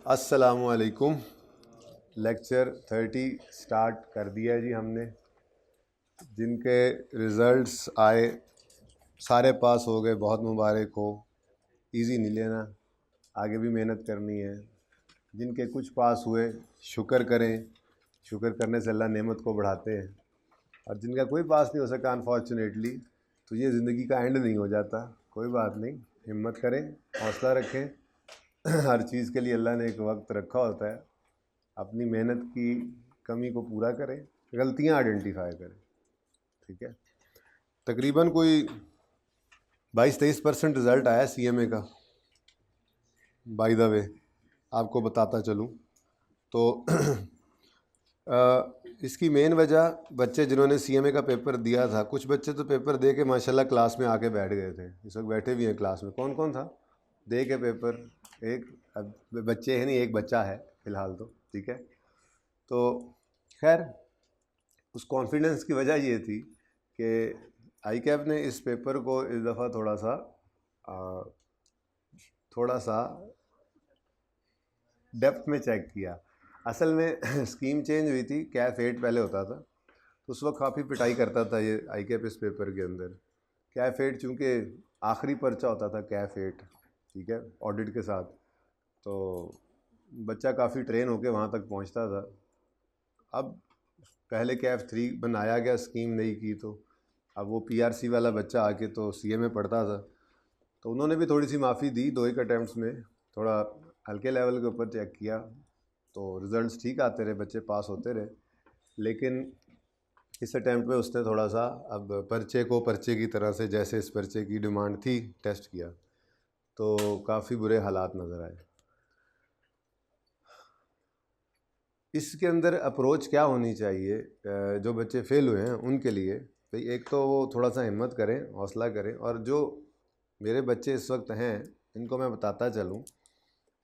अस्सलामुअलैकुम। Lecture 30 start कर दिया जी हमने। जिनके रिज़ल्ट्स आए सारे पास हो गए, बहुत मुबारक हो। इजी नहीं लेना, आगे भी मेहनत करनी है। जिनके कुछ पास हुए शुक्र करें, शुक्र करने से अल्लाह नेमत को बढ़ाते हैं। और जिनका कोई पास नहीं हो सका अनफॉर्चुनेटली, तो ये ज़िंदगी का एंड नहीं हो जाता। कोई बात नहीं, हिम्मत करें, हौसला रखें। हर चीज़ के लिए अल्लाह ने एक वक्त रखा होता है। अपनी मेहनत की कमी को पूरा करें, गलतियां आइडेंटिफाई करें। ठीक है, तकरीबन कोई 22-23% रिज़ल्ट आया सीएमए का। बाय द वे आपको बताता चलूँ तो इसकी मेन वजह बच्चे जिन्होंने सीएमए का पेपर दिया था, कुछ बच्चे तो पेपर दे के माशाल्लाह क्लास में आके बैठ गए थे। इस वक्त बैठे भी हैं क्लास में। कौन कौन था दे के पेपर? एक अब बच्चे हैं नहीं, एक बच्चा है फ़िलहाल तो। ठीक है, तो खैर उस कॉन्फिडेंस की वजह ये थी कि आई कैप ने इस पेपर को इस दफ़ा थोड़ा सा डेप्थ में चेक किया। असल में स्कीम चेंज हुई थी, कैफ 8 पहले होता था, तो उस वक्त काफ़ी पिटाई करता था ये आई कैप इस पेपर के अंदर। कैफ 8 चूँकि आखिरी पर्चा होता था कैफ 8, ठीक है, ऑडिट के साथ, तो बच्चा काफ़ी ट्रेन होके वहाँ तक पहुँचता था। अब पहले कैफ 3 बनाया गया, स्कीम नहीं की, तो अब वो पीआरसी वाला बच्चा आके तो सीएमए पढ़ता था, तो उन्होंने भी थोड़ी सी माफ़ी दी। 2 एक अटैम्प्ट्स में थोड़ा हल्के लेवल के ऊपर चेक किया, तो रिज़ल्ट्स ठीक आते रहे, बच्चे पास होते रहे। लेकिन इस अटैम्प्ट में उसने थोड़ा सा अब पर्चे को पर्चे की तरह से, जैसे इस पर्चे की डिमांड थी, टेस्ट किया, तो काफ़ी बुरे हालात नज़र आए। इसके अंदर अप्रोच क्या होनी चाहिए जो बच्चे फ़ेल हुए हैं उनके लिए? भाई एक तो वो थोड़ा सा हिम्मत करें, हौसला करें। और जो मेरे बच्चे इस वक्त हैं इनको मैं बताता चलूँ,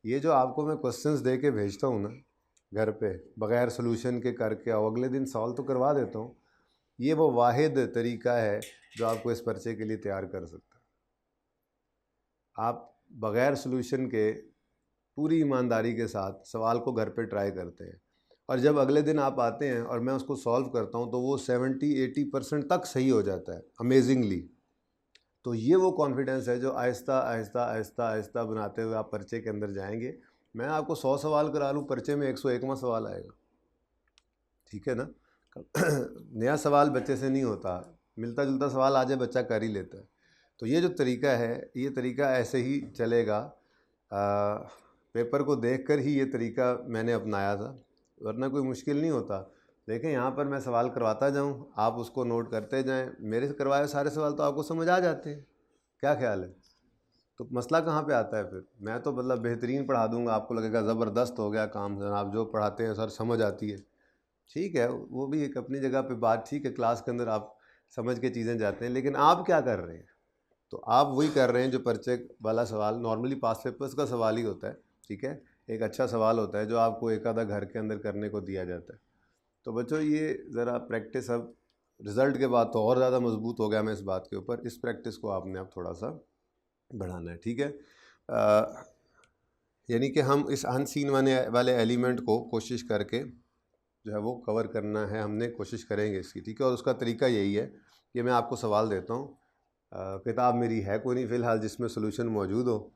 ये जो आपको मैं क्वेश्चंस दे के भेजता हूँ ना घर पे, बग़ैर सोल्यूशन के करके आओ, अगले दिन सॉल्व तो करवा देता हूँ, ये वो वाहिद तरीका है जो आपको इस पर्चे के लिए तैयार कर सकता है। आप बग़ैर सोल्यूशन के पूरी ईमानदारी के साथ सवाल को घर पे ट्राई करते हैं, और जब अगले दिन आप आते हैं और मैं उसको सॉल्व करता हूँ तो वो 70-80% तक सही हो जाता है, अमेजिंगली। तो ये वो कॉन्फिडेंस है जो आहिस्ता आहिस्ता आहिस्ता आहिस्ता बनाते हुए आप पर्चे के अंदर जाएंगे। मैं आपको 100 सवाल करा लूँ, पर्चे में 101वां सवाल आएगा। ठीक है ना? नया सवाल बच्चे से नहीं होता, मिलता जुलता सवाल आ जाए बच्चा कर ही लेता है। तो ये जो तरीका है, ये तरीका ऐसे ही चलेगा। पेपर को देखकर ही ये तरीका मैंने अपनाया था, वरना कोई मुश्किल नहीं होता। देखें, यहाँ पर मैं सवाल करवाता जाऊँ, आप उसको नोट करते जाएं, मेरे से करवाए सारे सवाल तो आपको समझ आ जाते हैं। क्या ख्याल है? तो मसला कहाँ पे आता है फिर? मैं तो मतलब बेहतरीन पढ़ा दूंगा, आपको लगेगा ज़बरदस्त हो गया काम, जनाब जो पढ़ाते हैं सर समझ आती है। ठीक है, वो भी एक अपनी जगह पे बात ठीक है, क्लास के अंदर आप समझ के चीज़ें जाते हैं, लेकिन आप क्या कर रहे हैं? तो आप वही कर रहे हैं जो पर्चे वाला सवाल नॉर्मली पास पेपर्स का सवाल ही होता है। ठीक है, एक अच्छा सवाल होता है जो आपको एक आधा घर के अंदर करने को दिया जाता है। तो बच्चों, ये ज़रा प्रैक्टिस, अब रिज़ल्ट के बाद तो और ज़्यादा मजबूत हो गया मैं इस बात के ऊपर, इस प्रैक्टिस को आपने अब थोड़ा सा बढ़ाना है। ठीक है, यानी कि हम इस अनसीन वाले एलिमेंट को कोशिश करके जो है वो कवर करना है, हमने कोशिश करेंगे इसकी। ठीक है, और उसका तरीका यही है कि मैं आपको सवाल देता हूँ, किताब मेरी है कोई नहीं फ़िलहाल जिसमें सोल्यूशन मौजूद हो,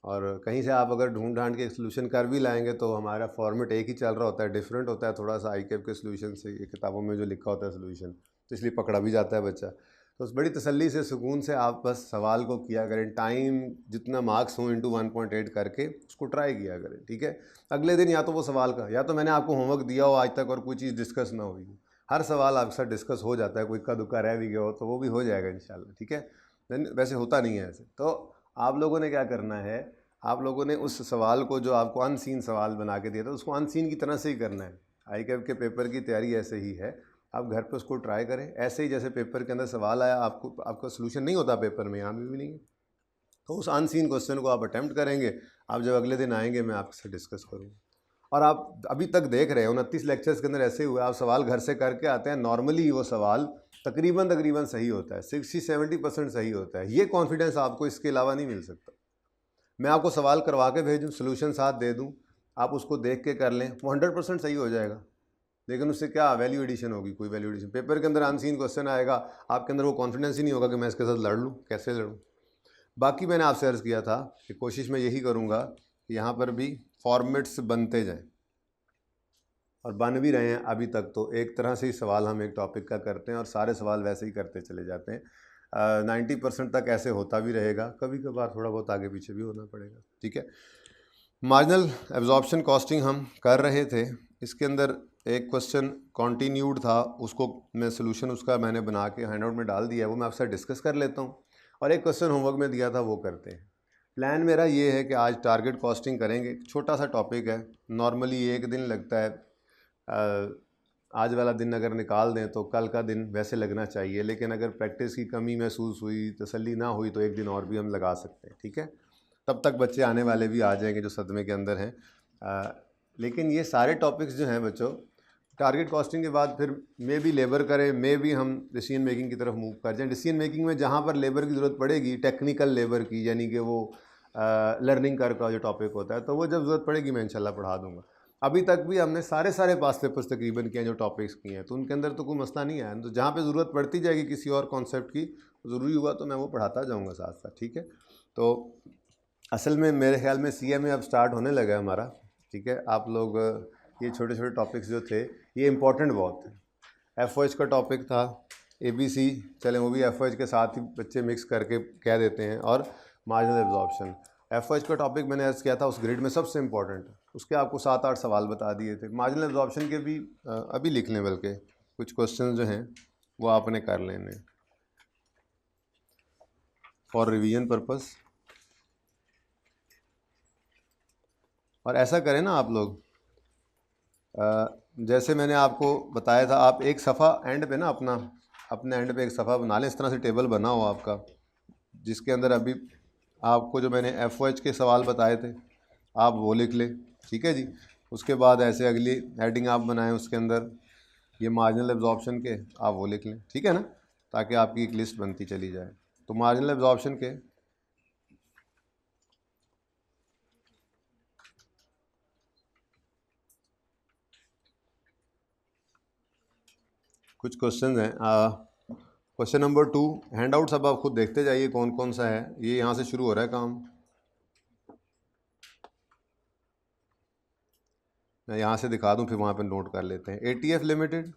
और कहीं से आप अगर ढूंढ ढांड के सोल्यूशन कर भी लाएंगे तो हमारा फॉर्मेट एक ही चल रहा होता है, डिफरेंट होता है थोड़ा सा आई कैप के सोल्यूशन से, ये किताबों में जो लिखा होता है सोल्यूशन, तो इसलिए पकड़ा भी जाता है बच्चा। तो उस बड़ी तसल्ली से, सुकून से आप बस सवाल को किया करें, टाइम जितना मार्क्स हो इंटू 1.8 करके उसको ट्राई किया करें। ठीक है, अगले दिन या तो वो सवाल का, या तो मैंने आपको होमवर्क दिया हो आज तक और कोई चीज़ डिस्कस ना हुई, हर सवाल आपके साथ डिस्कस हो जाता है, कोई इक्का दुक्का रह भी गया हो तो वो भी हो जाएगा इंशाल्लाह। ठीक है, वैसे होता नहीं है ऐसे। तो आप लोगों ने क्या करना है, आप लोगों ने उस सवाल को जो आपको अनसीन सवाल बना के दिया था उसको अनसीन की तरह से ही करना है। आई कैप के पेपर की तैयारी ऐसे ही है, आप घर पे उसको ट्राई करें ऐसे ही जैसे पेपर के अंदर सवाल आया, आपका सोल्यूशन नहीं होता पेपर में, यहाँ भी नहीं है, तो उस अनसीन क्वेश्चन को आप अटैम्प्ट करेंगे। आप जब अगले दिन आएंगे मैं आपसे डिस्कस करूँगा। और आप अभी तक देख रहे हैं 29 लेक्चर्स के अंदर ऐसे हुए, आप सवाल घर से करके आते हैं, नॉर्मली वो सवाल तकरीबन सही होता है, 60-70% सही होता है। ये कॉन्फिडेंस आपको इसके अलावा नहीं मिल सकता। मैं आपको सवाल करवा के भेजूँ, सोल्यूशन साथ दे दूँ, आप उसको देख के कर लें, वो 100% सही हो जाएगा, लेकिन उससे क्या वैल्यू एडिशन होगी? कोई वैल्यू एडिशन। पेपर के अंदर अनसीन क्वेश्चन आएगा, आपके अंदर वो कॉन्फिडेंस ही नहीं होगा कि मैं इसके साथ लड़ लूँ, कैसे लड़ूँ। बाकी मैंने आपसे अर्ज़ किया था कि कोशिश मैं यही करूँगा कि यहाँ पर भी फॉर्मेट्स बनते जाएँ, और बन भी रहे हैं अभी तक। तो एक तरह से ही सवाल हम एक टॉपिक का करते हैं और सारे सवाल वैसे ही करते चले जाते हैं। 90% तक ऐसे होता भी रहेगा, कभी कभार थोड़ा बहुत आगे पीछे भी होना पड़ेगा, ठीक है। मार्जिनल एब्जॉर्प्शन कॉस्टिंग हम कर रहे थे, इसके अंदर एक क्वेश्चन कॉन्टीन्यूड था, उसको मैं सोल्यूशन उसका मैंने बना के हैंडआउट में डाल दिया है, वो मैं आपसे डिस्कस कर लेता हूँ। और एक क्वेश्चन होमवर्क में दिया था, वो करते हैं। प्लान मेरा ये है कि आज टारगेट कॉस्टिंग करेंगे, छोटा सा टॉपिक है, नॉर्मली एक दिन लगता है। आज वाला दिन अगर निकाल दें तो कल का दिन वैसे लगना चाहिए, लेकिन अगर प्रैक्टिस की कमी महसूस हुई, तसल्ली ना हुई, तो एक दिन और भी हम लगा सकते हैं, ठीक है। तब तक बच्चे आने वाले भी आ जाएंगे जो सदमे के अंदर हैं। लेकिन ये सारे टॉपिक्स जो हैं बच्चों, टारगेट कॉस्टिंग के बाद फिर मे भी लेबर करें, मे भी हम डिसीजन मेकिंग की तरफ मूव कर जाएं। डिसीजन मेकिंग में जहाँ पर लेबर की ज़रूरत पड़ेगी, टेक्निकल लेबर की, यानी कि वो लर्निंग कर का जो टॉपिक होता है, तो वो जब ज़रूरत पड़ेगी मैं इंशाल्लाह पढ़ा दूँगा। अभी तक भी हमने सारे पास पेपर्स तकरीबन किए हैं जो टॉपिक्स किए हैं, तो उनके अंदर तो कोई मसला नहीं आया। तो जहाँ पे ज़रूरत पड़ती जाएगी किसी और कॉन्सेप्ट की, ज़रूरी हुआ तो मैं वो पढ़ाता जाऊँगा साथ साथ, ठीक है। तो असल में मेरे ख्याल में CMA अब स्टार्ट होने लगा है हमारा, ठीक है। आप लोग ये छोटे छोटे टॉपिक्स जो थे ये इंपॉर्टेंट बहुत थे। FOH का टॉपिक था, ABC, चलें वो भी FOH के साथ ही बच्चे मिक्स करके कह देते हैं, और मार्जिनल एब्जॉर्प्शन। FOH का टॉपिक मैंने अर्ज़ किया था उस ग्रेड में सबसे इंपॉर्टेंट, उसके आपको 7-8 सवाल बता दिए थे। मार्जिनल एब्जॉर्प्शन के भी अभी लिख लें, बल्कि कुछ क्वेश्चन जो हैं वो आपने कर लेने फॉर रिवीजन पर्पस। और ऐसा करें ना आप लोग, जैसे मैंने आपको बताया था, आप एक सफ़ा एंड पे ना अपने एंड पे एक सफ़ा बना लें, इस तरह से टेबल बना हो आपका, जिसके अंदर अभी आपको जो मैंने FOH के सवाल बताए थे आप वो लिख लें, ठीक है जी। उसके बाद ऐसे अगली हेडिंग आप बनाएं, उसके अंदर ये मार्जिनल एब्जॉर्प्शन के आप वो लिख लें, ठीक है ना, ताकि आपकी एक लिस्ट बनती चली जाए। तो मार्जिनल एब्जॉर्प्शन के कुछ क्वेश्चन हैं। क्वेश्चन नंबर 2, हैंड आउट सब आप खुद देखते जाइए कौन कौन सा है। ये यहाँ से शुरू हो रहा है काम, मैं यहाँ से दिखा दूँ फिर वहाँ पे नोट कर लेते हैं। ATF लिमिटेड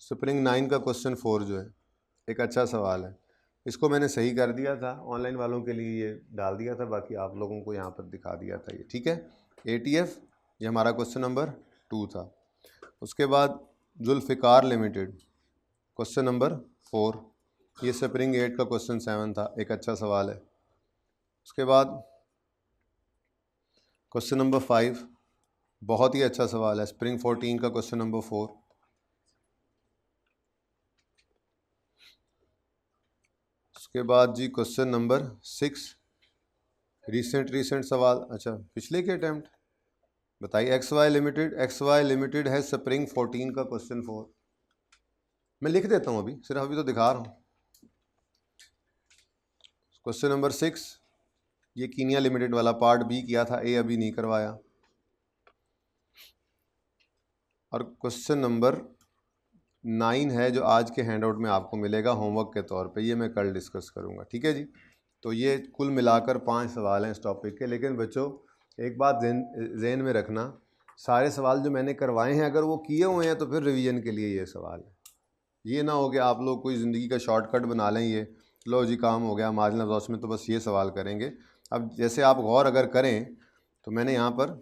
स्प्रिंग 9 का क्वेश्चन 4 जो है एक अच्छा सवाल है, इसको मैंने सही कर दिया था, ऑनलाइन वालों के लिए ये डाल दिया था, बाकी आप लोगों को यहाँ पर दिखा दिया था ये, ठीक है। ATF ये हमारा क्वेश्चन नंबर 2 था। उसके बाद जुल्फ़िकार लिमिटेड क्वेश्चन नंबर 4, ये स्प्रिंग 8 का क्वेश्चन 7 था, एक अच्छा सवाल है। उसके बाद क्वेश्चन नंबर 5 बहुत ही अच्छा सवाल है, स्प्रिंग 14 का क्वेश्चन नंबर 4। उसके बाद जी क्वेश्चन नंबर 6 रिसेंट सवाल, अच्छा पिछले के अटैम्प्ट बताइए। XY लिमिटेड है स्प्रिंग 14 का क्वेश्चन 4, मैं लिख देता हूँ अभी, सिर्फ अभी तो दिखा रहा हूँ। क्वेश्चन नंबर 6 ये कीनिया लिमिटेड वाला पार्ट B किया था, A अभी नहीं करवाया। और क्वेश्चन नंबर 9 है जो आज के हैंडआउट में आपको मिलेगा होमवर्क के तौर पे, ये मैं कल डिस्कस करूँगा, ठीक है जी। तो ये कुल मिलाकर 5 सवाल हैं इस टॉपिक के। लेकिन बच्चों एक बात ज़हन में रखना, सारे सवाल जो मैंने करवाए हैं अगर वो किए हुए हैं तो फिर रिवीजन के लिए ये सवाल है। ये ना हो कि आप लोग कोई ज़िंदगी का शॉर्टकट बना लें, ये लो जी काम हो गया मार्जिनल एब्जॉर्प्शन में तो बस ये सवाल करेंगे। अब जैसे आप गौर अगर करें तो मैंने यहाँ पर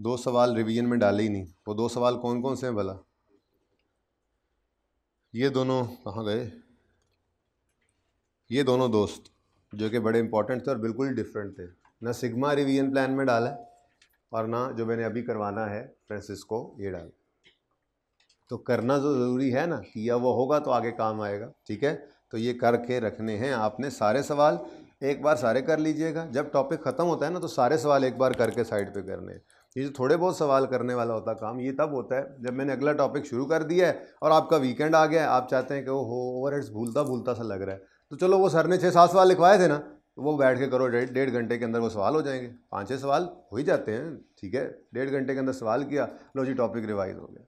2 सवाल रिवीजन में डाले ही नहीं। वो 2 सवाल कौन कौन से हैं भला? ये दोनों कहाँ गए? ये दोनों दोस्त जो कि बड़े इंपॉर्टेंट थे और बिल्कुल डिफरेंट थे। ना सिग्मा रिवीजन प्लान में डाला है और ना जो मैंने अभी करवाना है फ्रांसिस्को ये डाला। तो करना तो ज़रूरी है ना, किया वो होगा तो आगे काम आएगा, ठीक है। तो ये करके रखने हैं आपने सारे सवाल, एक बार सारे कर लीजिएगा। जब टॉपिक ख़त्म होता है ना तो सारे सवाल एक बार करके साइड पे करने हैं। ये जो थोड़े बहुत सवाल करने वाला होता काम ये तब होता है जब मैंने अगला टॉपिक शुरू कर दिया है और आपका वीकेंड आ गया है, आप चाहते हैं कि वो ओवरहेड्स भूलता सा लग रहा है। तो चलो वो सर ने 6-7 सवाल लिखवाए थे ना, तो वो बैठ के करो, 1.5 घंटे के अंदर वो सवाल हो जाएंगे, 5-6 सवाल हो ही जाते हैं, ठीक है। 1.5 घंटे के अंदर सवाल किया, लो जी टॉपिक रिवाइज हो गया।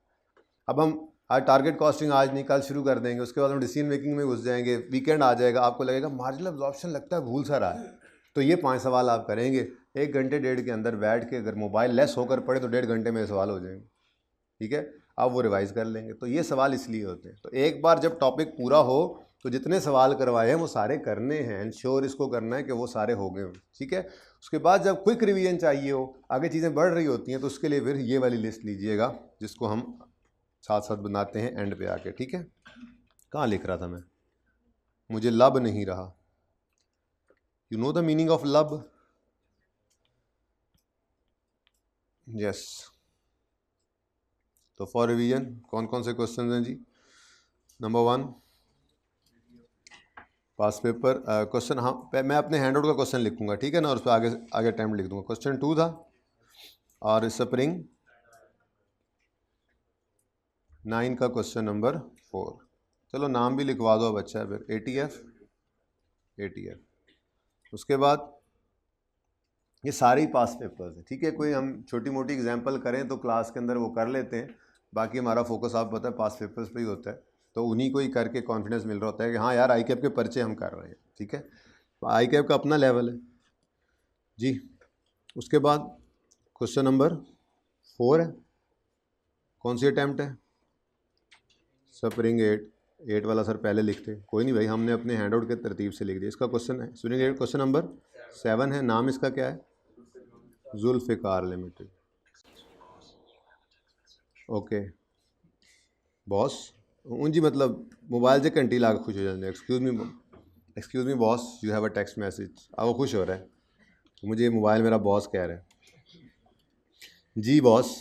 अब हम आज टारगेट कॉस्टिंग आज नहीं कल शुरू कर देंगे, उसके बाद हम डिसीजन मेकिंग में घुस जाएंगे, वीकेंड आ जाएगा, आपको लगेगा मार्जिनल अब्जॉर्प्शन लगता है भूल सा रहा है, तो ये 5 सवाल आप करेंगे 1 घंटे 1.5 के अंदर बैठ के, अगर मोबाइल लेस होकर पड़े तो 1.5 घंटे में सवाल हो जाएंगे, ठीक है। आप वो रिवाइज कर लेंगे। तो ये सवाल इसलिए होते हैं। तो एक बार जब टॉपिक पूरा हो तो जितने सवाल करवाए हैं वो सारे करने हैं, एंश्योर इसको करना है कि वो सारे हो गए हों, ठीक है। उसके बाद जब क्विक रिवीजन चाहिए हो, आगे चीज़ें बढ़ रही होती हैं, तो उसके लिए फिर ये वाली लिस्ट लीजिएगा जिसको हम साथ साथ बनाते हैं एंड पे आके, ठीक है। कहाँ लिख रहा था मैं, मुझे लब नहीं रहा। You know the meaning of लब? यस। तो फॉर रिवीजन कौन कौन से क्वेश्चन हैं जी? नंबर 1 पास पेपर क्वेश्चन, हाँ मैं अपने हैंडआउट का क्वेश्चन लिखूंगा, ठीक है ना, और उस पर आगे आगे अटैम्प्ट लिख दूंगा। क्वेश्चन 2 था, और स्प्रिंग 9 का क्वेश्चन नंबर 4। चलो नाम भी लिखवा दो अब, अच्छा है फिर। ATF। उसके बाद ये सारे ही पास पेपर्स हैं, ठीक है। कोई हम छोटी मोटी एग्जांपल करें तो क्लास के अंदर वो कर लेते हैं, बाकी हमारा फोकस आप पता है पास पेपर्स पे ही होता है, तो उन्हीं को ही करके कॉन्फिडेंस मिल रहा होता है कि हाँ यार आई कैप के पर्चे हम कर रहे हैं, ठीक है। तो आई कैप का अपना लेवल है जी। उसके बाद क्वेश्चन नंबर 4 है, कौन सी अटैम्प्ट है? स्प्रिंग 8 वाला सर पहले लिखते, कोई नहीं भाई, हमने अपने हैंडआउट के तरतीब से लिख दिया। इसका क्वेश्चन है स्प्रिंग 8 क्वेश्चन नंबर 7 है। नाम इसका क्या है? जुल्फ़िकार लिमिटेड। ओके बॉस उन जी, मतलब मोबाइल से घंटी ला के खुश हो जाते हैं, excuse me boss you have a text message. अब वो खुश हो रहा है, मुझे मोबाइल मेरा बॉस कह रहा है जी बॉस।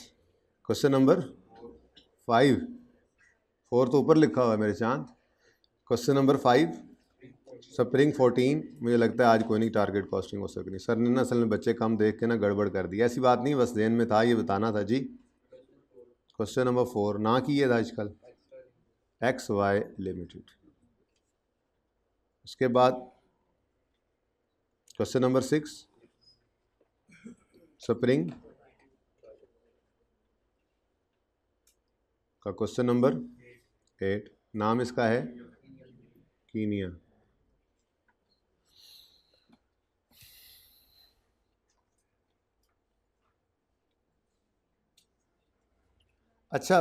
क्वेश्चन नंबर 5, 4 तो ऊपर लिखा हुआ है मेरे चांद। Question number 5 spring 14। मुझे लगता है आज कोई नहीं टारगेट कॉस्टिंग हो सकती। सर ने ना असल में बच्चे कम देख के ना गड़बड़ कर दी, ऐसी बात नहीं, बस ध्यान में था, ये बताना था जी। क्वेश्चन नंबर 4 ना किए था आजकल, XY लिमिटेड। उसके बाद क्वेश्चन नंबर 6 स्प्रिंग का क्वेश्चन नंबर 8। नाम इसका है कीनिया। अच्छा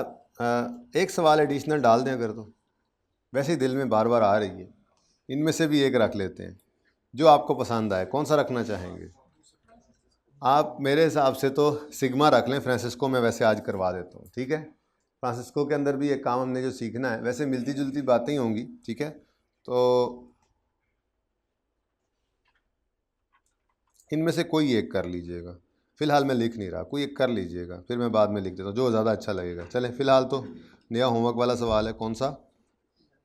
एक सवाल एडिशनल डाल दें अगर, तो वैसे ही दिल में बार बार आ रही है, इनमें से भी एक रख लेते हैं जो आपको पसंद आए। कौन सा रखना चाहेंगे आप? मेरे हिसाब से तो सिग्मा रख लें, फ्रांसिस्को में वैसे आज करवा देता हूँ, ठीक है। फ्रांसिस्को के अंदर भी एक काम हमने जो सीखना है, वैसे मिलती जुलती बातें ही होंगी, ठीक है। तो इनमें से कोई एक कर लीजिएगा, फ़िलहाल मैं लिख नहीं रहा, कोई एक कर लीजिएगा, फिर मैं बाद में लिख देता हूँ जो ज़्यादा अच्छा लगेगा। चलें फ़िलहाल तो नया होमवर्क वाला सवाल है, कौन सा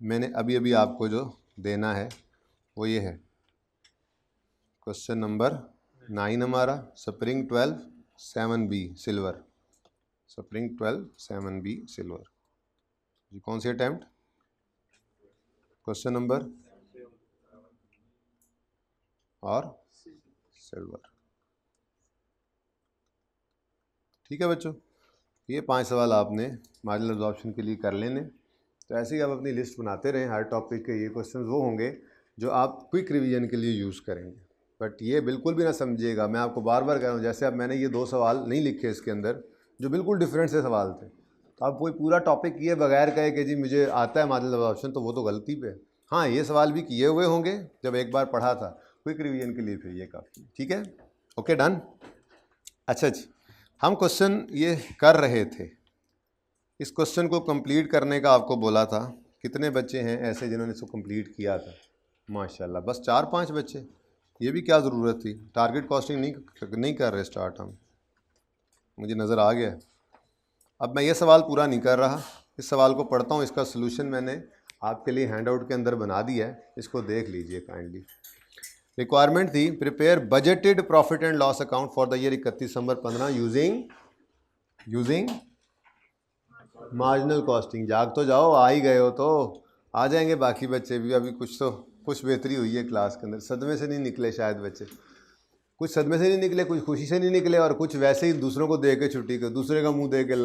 मैंने अभी अभी आपको जो देना है वो ये है। क्वेश्चन नंबर 9 हमारा spring 12 7B silver. Spring 12 7B silver जी। कौन सी अटैम्प्ट? क्वेश्चन नंबर और सिल्वर, ठीक है बच्चों। ये 5 सवाल आपने मार्जिनल अब्जॉर्प्शन के लिए कर लेने। तो ऐसे ही आप अपनी लिस्ट बनाते रहें, हर टॉपिक के ये क्वेश्चन वो होंगे जो आप क्विक रिवीजन के लिए यूज़ करेंगे। बट ये बिल्कुल भी ना समझिएगा, मैं आपको बार बार कह रहा हूँ, जैसे अब मैंने ये 2 सवाल नहीं लिखे इसके अंदर जो बिल्कुल डिफरेंट से सवाल थे, तो आप कोई पूरा टॉपिक किए बगैर कहे कि जी मुझे आता है मार्जिनल अब्जॉर्प्शन, तो वो तो गलती पे। हाँ ये सवाल भी किए हुए होंगे जब एक बार पढ़ा था, क्विक रिवीजन के लिए फिर ये काफ़ी, ठीक है। Okay done. अच्छा जी, हम क्वेश्चन ये कर रहे थे, इस क्वेश्चन को कंप्लीट करने का आपको बोला था। कितने बच्चे हैं ऐसे जिन्होंने इसको कंप्लीट किया था? माशाल्लाह बस 4-5 बच्चे। ये भी क्या ज़रूरत थी, टारगेट कॉस्टिंग नहीं कर रहे स्टार्ट हम, मुझे नज़र आ गया। अब मैं ये सवाल पूरा नहीं कर रहा, इस सवाल को पढ़ता हूँ, इसका सोल्यूशन मैंने आपके लिए हैंडआउट के अंदर बना दिया है, इसको देख लीजिए काइंडली। रिक्वायरमेंट थी prepare budgeted profit and loss account for the year 31 December 15 using marginal costing. जाग तो जाओ, आ ही गए हो तो आ जाएंगे बाकी बच्चे भी, अभी कुछ तो कुछ बेहतरी हुई है क्लास के अंदर, सदमे से नहीं निकले शायद बच्चे, कुछ सदमे से नहीं निकले, कुछ खुशी से नहीं निकले, और कुछ वैसे ही दूसरों को दे के छुट्टी कर, दूसरे का मुंह दे के,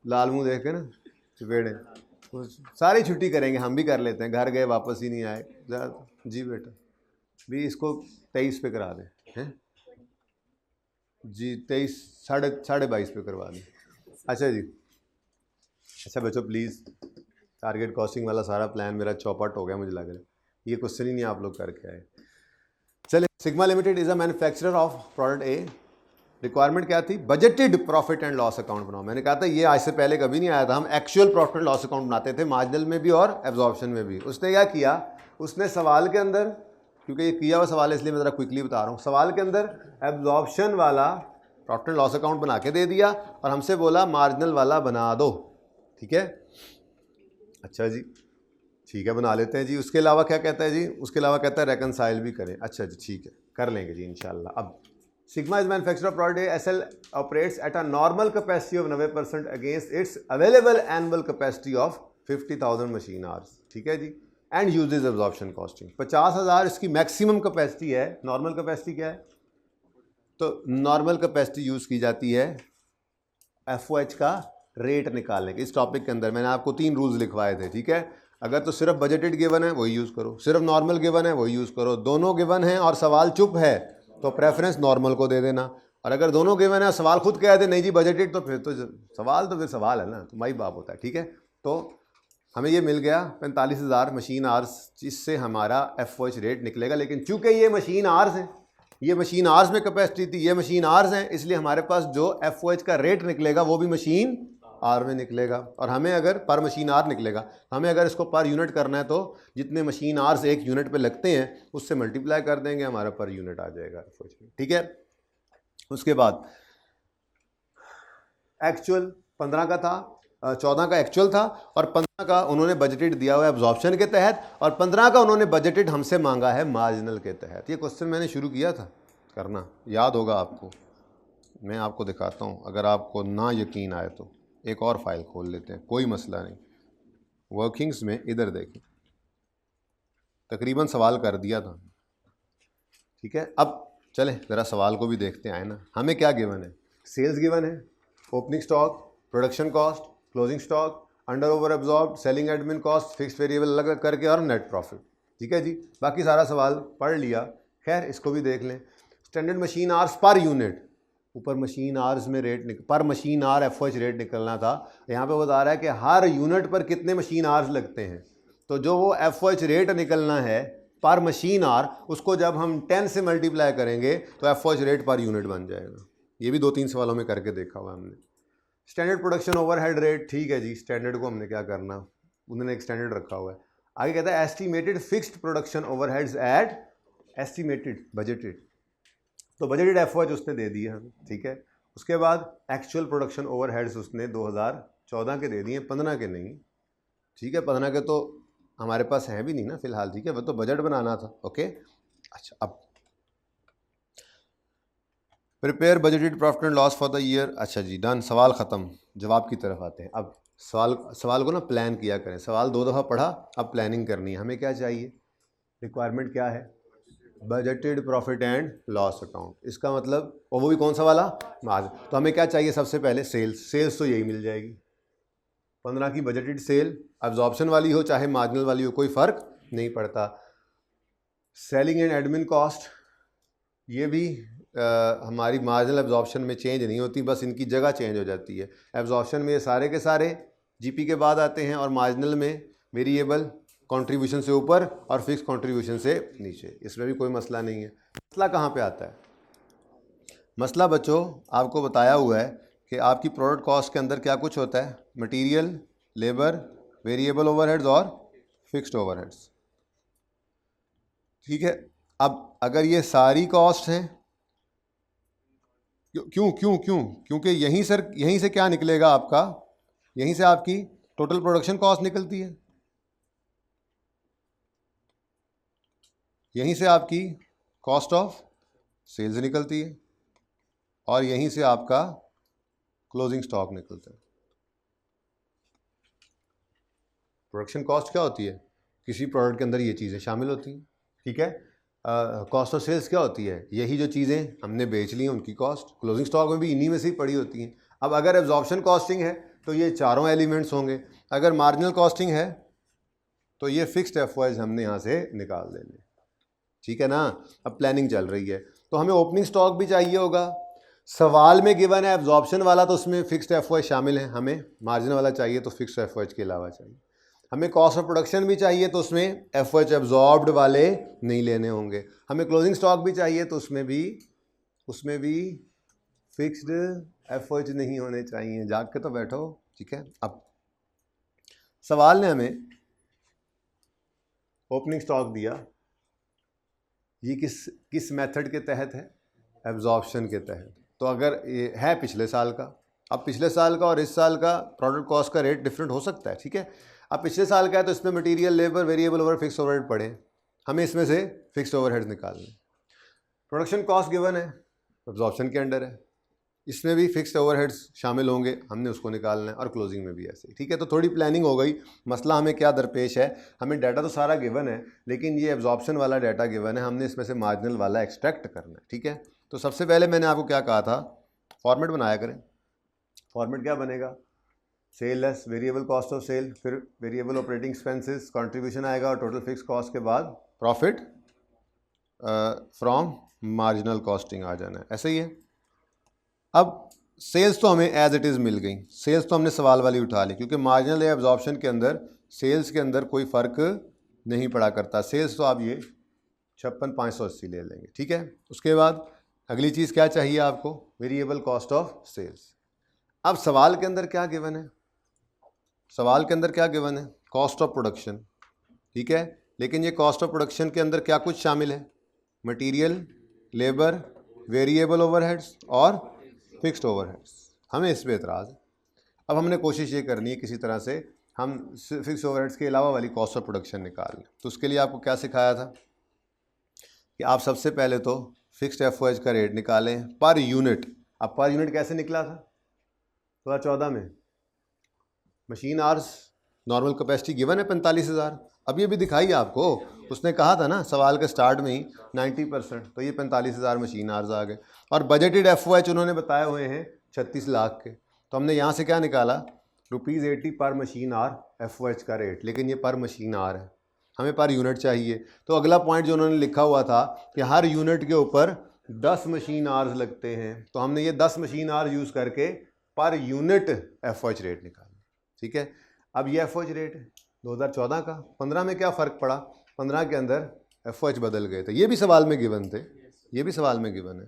लाल मुंह देख के ना चपेड़े, सारी छुट्टी करेंगे, हम भी कर लेते हैं, घर गए वापस ही नहीं आए। जी बेटा भी इसको 23 पे करा दें हैं जी, 23 साढ़े 22.5 पे करवा दें। अच्छा जी, अच्छा बच्चों प्लीज़, टारगेट कॉस्टिंग वाला सारा प्लान मेरा चौपट हो गया मुझे लग रहा है, ये क्वेश्चन ही नहीं आप लोग करके आए। चलिए, sigma limited is a manufacturer of product A. Requirement क्या थी? Budgeted profit and loss account बनाओ। मैंने कहा था ये आज से पहले कभी नहीं आया था, हम actual profit and loss account बनाते थे, मार्जिनल में भी और एब्जॉर्प्शन में भी। उसने क्या किया, उसने सवाल के अंदर, क्योंकि ये किया हुआ सवाल है इसलिए मैं ज़रा क्विकली बता रहा हूँ, सवाल के अंदर एब्जॉर्प्शन वाला प्रॉफिट एंड लॉस अकाउंट बना के दे दिया और हमसे बोला मार्जिनल वाला बना दो। ठीक है, अच्छा जी ठीक है बना लेते हैं जी। उसके अलावा क्या कहता है जी? उसके अलावा कहता है रेकनसाइल भी करें। अच्छा जी ठीक है, कर लेंगे जी इंशाल्लाह। अब sigma is manufacturer product A, SL operates at a normal capacity of 90% against its available annual capacity of 50,000 machine hours. ठीक है जी, एंड यूजेज एब्जॉर्प्शन कॉस्टिंग। 50,000 इसकी मैक्सिमम कैपेसिटी है। नॉर्मल कैपेसिटी क्या है? तो नॉर्मल कैपेसिटी यूज़ की जाती है एफओएच का रेट निकालने के। इस टॉपिक के अंदर मैंने आपको 3 रूल्स लिखवाए थे। ठीक है, अगर तो सिर्फ बजटेड गिवन है वही यूज़ करो, सिर्फ नॉर्मल गिवन है वही यूज़ करो, दोनों गिवन है और सवाल चुप है तो प्रेफरेंस नॉर्मल को दे देना, और अगर दोनों गिवन है सवाल खुद कह दे नहीं जी बजटेड, तो फिर सवाल है ना, तो माई बाप होता है। ठीक है, तो हमें ये मिल गया 45,000 मशीन आवर्स, जिससे हमारा एफओएच रेट निकलेगा। लेकिन चूंकि ये मशीन आवर्स हैं, ये मशीन आवर्स में कैपेसिटी थी, ये मशीन आवर्स हैं, इसलिए हमारे पास जो एफओएच का रेट निकलेगा वो भी मशीन आर में निकलेगा। और हमें अगर पर मशीन आर निकलेगा, हमें अगर इसको पर यूनिट करना है तो जितने मशीन आवर्स एक यूनिट पे लगते हैं उससे मल्टीप्लाई कर देंगे, हमारा पर यूनिट आ जाएगा एफओएच में। ठीक है, उसके बाद एक्चुअल 15 का था, 14 का एक्चुअल था, और 15 का उन्होंने बजटेड दिया हुआ है एब्जॉर्प्शन के तहत, और 15 का उन्होंने बजटेड हमसे मांगा है मार्जिनल के तहत। ये क्वेश्चन मैंने शुरू किया था करना, याद होगा आपको। मैं आपको दिखाता हूँ, अगर आपको ना यकीन आए तो एक और फाइल खोल लेते हैं, कोई मसला नहीं। वर्किंग्स में इधर देखें, तकरीबन सवाल कर दिया था। ठीक है, अब चले ज़रा सवाल को भी देखते हैं ना। हमें क्या गिवन है? सेल्स गिवन है, opening stock, production cost, closing stock, under over absorb, selling admin cost, fixed variable अलग करके, और नेट प्रॉफिट। ठीक है जी, बाकी सारा सवाल पढ़ लिया। खैर इसको भी देख लें। Standard machine hours per unit, ऊपर मशीन आवर्स में रेट पर मशीन आवर एफओएच रेट निकलना था, यहाँ पे बता रहा है कि हर यूनिट पर कितने मशीन आवर्स लगते हैं। तो जो वो एफओएच रेट निकलना है पर मशीन आवर, उसको जब हम 10 से मल्टीप्लाई करेंगे तो एफओएच रेट पर यूनिट बन जाएगा। ये भी 2-3 सवालों में करके देखा हुआ हमने। स्टैंडर्ड प्रोडक्शन ओवरहेड रेट, ठीक है जी, स्टैंडर्ड को हमने क्या करना, उन्होंने एक स्टैंडर्ड रखा हुआ है। आगे कहता है estimated fixed production overheads at estimated budgeted, तो बजटेड एफओएच उसने दे दिया हमें। ठीक है, उसके बाद एक्चुअल प्रोडक्शन ओवरहेड्स उसने 2014 के दे दिए, 15 के नहीं। ठीक है, 15 के तो हमारे पास है भी नहीं ना फिलहाल। ठीक है, वो तो बजट बनाना था। ओके, अच्छा अब prepare budgeted profit and loss for the year. अच्छा जी डन, सवाल ख़त्म, जवाब की तरफ आते हैं। अब सवाल को ना प्लान किया करें। सवाल 2 दफ़ा पढ़ा, अब प्लानिंग करनी है। हमें क्या चाहिए? रिक्वायरमेंट क्या है? Budgeted profit and loss account. इसका मतलब, और वो भी कौन सा वाला? मार्जिन। तो हमें क्या चाहिए? सबसे पहले सेल्स तो यही मिल जाएगी, 15 की बजटेड सेल, एब्जॉर्प्शन वाली हो चाहे मार्जिनल वाली हो, कोई फ़र्क नहीं पड़ता। सेलिंग एंड एडमिन कॉस्ट, ये भी हमारी मार्जिनल एब्जॉर्प्शन में चेंज नहीं होती, बस इनकी जगह चेंज हो जाती है। एब्जॉर्प्शन में ये सारे के सारे जीपी के बाद आते हैं, और मार्जिनल में वेरिएबल कंट्रीब्यूशन से ऊपर और फिक्स कंट्रीब्यूशन से नीचे। इसमें भी कोई मसला नहीं है। मसला कहाँ पे आता है? मसला बच्चों आपको बताया हुआ है कि आपकी प्रोडक्ट कॉस्ट के अंदर क्या कुछ होता है? मटेरियल, लेबर, वेरिएबल ओवरहेड्स और फिक्स्ड ओवरहेड्स। ठीक है, अब अगर ये सारी कॉस्ट हैं, क्यों क्यों क्यों क्योंकि यहीं से क्या निकलेगा आपका? यहीं से आपकी टोटल प्रोडक्शन कॉस्ट निकलती है, यहीं से आपकी कॉस्ट ऑफ सेल्स निकलती है, और यहीं से आपका क्लोजिंग स्टॉक निकलता है। प्रोडक्शन कॉस्ट क्या होती है? किसी प्रोडक्ट के अंदर ये चीज़ें शामिल होती हैं, ठीक है। कॉस्ट ऑफ सेल्स क्या होती है, यही जो चीज़ें हमने बेच ली हैं उनकी कॉस्ट, क्लोजिंग स्टॉक में भी इन्हीं में से ही पड़ी होती हैं। अब अगर एब्जॉर्प्शन कॉस्टिंग है तो ये चारों एलिमेंट्स होंगे, अगर मार्जिनल कॉस्टिंग है तो ये फिक्स्ड एफओएस हमने यहाँ से निकाल देंगे, ठीक है ना। अब प्लानिंग चल रही है तो हमें ओपनिंग स्टॉक भी चाहिए होगा। सवाल में गिवन है एब्जॉर्प्शन वाला तो उसमें फिक्स्ड एफओएस शामिल है, हमें मार्जिन वाला चाहिए तो फिक्स्ड एफओएस के अलावा चाहिए। हमें कॉस्ट ऑफ प्रोडक्शन भी चाहिए तो उसमें एफओएच एब्जॉर्ब्ड वाले नहीं लेने होंगे। हमें क्लोजिंग स्टॉक भी चाहिए तो उसमें भी फिक्स्ड एफओएच नहीं होने चाहिए। जाग के तो बैठो, ठीक है। अब सवाल ने हमें ओपनिंग स्टॉक दिया, ये किस मेथड के तहत है, एब्जॉर्प्शन के तहत। तो अगर ये है पिछले साल का, अब पिछले साल का और इस साल का प्रोडक्ट कॉस्ट का रेट डिफरेंट हो सकता है, ठीक है। अब पिछले साल का है तो इसमें material, labour, variable over, fix overhead पड़े, हमें इसमें से फिक्स्ड ओवरहेड्स निकालने। प्रोडक्शन कॉस्ट गिवन है, एब्जॉर्प्शन के अंडर है, इसमें भी फिक्स्ड ओवरहेड्स शामिल होंगे, हमने उसको निकालना है, और क्लोजिंग में भी ऐसे, ठीक है। तो थोड़ी प्लानिंग हो गई। मसला हमें क्या दरपेश है, हमें डाटा तो सारा गिवन है लेकिन ये एब्जॉर्प्शन वाला डाटा गिवन है, हमने इसमें से मार्जिनल वाला एक्सट्रैक्ट करना है, ठीक है। तो सबसे पहले मैंने आपको क्या कहा था, फॉर्मेट बनाया करें। फॉर्मेट क्या बनेगा, sale less variable cost of sale, फिर वेरिएबल ऑपरेटिंग एक्सपेंसेस, कंट्रीब्यूशन आएगा और टोटल फिक्स कॉस्ट के बाद प्रॉफिट फ्रॉम मार्जिनल कॉस्टिंग आ जाना है, ऐसे ही है। अब सेल्स तो हमें एज इट इज़ मिल गई, सेल्स तो हमने सवाल वाली उठा ली क्योंकि मार्जिनल या एब्जॉर्प्शन के अंदर सेल्स के अंदर कोई फ़र्क नहीं पड़ा करता। सेल्स तो आप ये 56,580 ले लेंगे, ठीक है। उसके बाद अगली चीज़ क्या चाहिए आपको, वेरिएबल कॉस्ट ऑफ सेल्स। अब सवाल के अंदर क्या गिवन है, सवाल के अंदर क्या गिवन है, कॉस्ट ऑफ प्रोडक्शन, ठीक है। लेकिन ये कॉस्ट ऑफ प्रोडक्शन के अंदर क्या कुछ शामिल है, मटेरियल, लेबर, वेरिएबल ओवरहेड्स और फिक्स्ड ओवरहेड्स। हमें इस पर एतराज़ है। अब हमने कोशिश ये करनी है किसी तरह से हम फिक्स्ड ओवरहेड्स के अलावा वाली कॉस्ट ऑफ प्रोडक्शन निकाल लें। तो उसके लिए आपको क्या सिखाया था कि आप सबसे पहले तो फिक्स्ड एफओएच का रेट निकालें पर यूनिट। अब पर यूनिट कैसे निकला था 2014 में, machine hours normal capacity given है 45,000। अब ये भी दिखाई आपको, उसने कहा था ना सवाल के स्टार्ट में ही 90%, तो ये 45,000 मशीन आवर्स आ गए। और बजटेड एफओएच उन्होंने बताए हुए हैं 36 लाख के। तो हमने यहाँ से क्या निकाला, ₹80 पर मशीन आवर एफओएच का रेट, लेकिन ये पर मशीन आवर है, हमें पर यूनिट चाहिए। तो अगला पॉइंट जो उन्होंने लिखा हुआ था कि हर यूनिट के ऊपर 10 मशीन आवर्स लगते हैं, तो हमने ये 10 मशीन आवर यूज़ करके पर यूनिट एफओएच रेट निकाला, ठीक है। अब ये एफओएच रेट है 2014 का, 15 में क्या फ़र्क पड़ा, 15 के अंदर एफओएच बदल गए थे, ये भी सवाल में गिवन थे, ये भी सवाल में गिवन है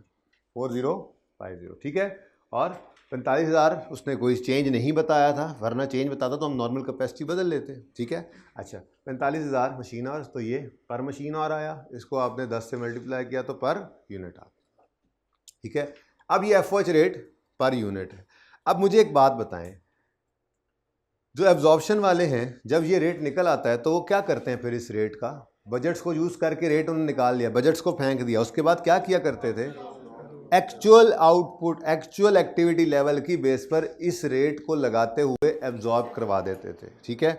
4050, ठीक है। और 45,000 उसने कोई चेंज नहीं बताया था, वरना चेंज बताता तो हम नॉर्मल कैपेसिटी बदल लेते, ठीक है। अच्छा 45,000 मशीन आवर्स, तो ये पर मशीन आवर आया, इसको आपने 10 से मल्टीप्लाई किया तो पर यूनिट आ, ठीक है। अब ये एफओएच रेट पर यूनिट है। अब मुझे एक बात बताएं, जो एब्जॉर्प्शन वाले हैं जब ये रेट निकल आता है तो वो क्या करते हैं, फिर इस रेट का बजट्स को यूज़ करके रेट उन्होंने निकाल लिया, बजट्स को फेंक दिया, उसके बाद क्या किया करते थे, actual output, actual activity level की बेस पर इस रेट को लगाते हुए एब्जॉर्ब करवा देते थे, ठीक है।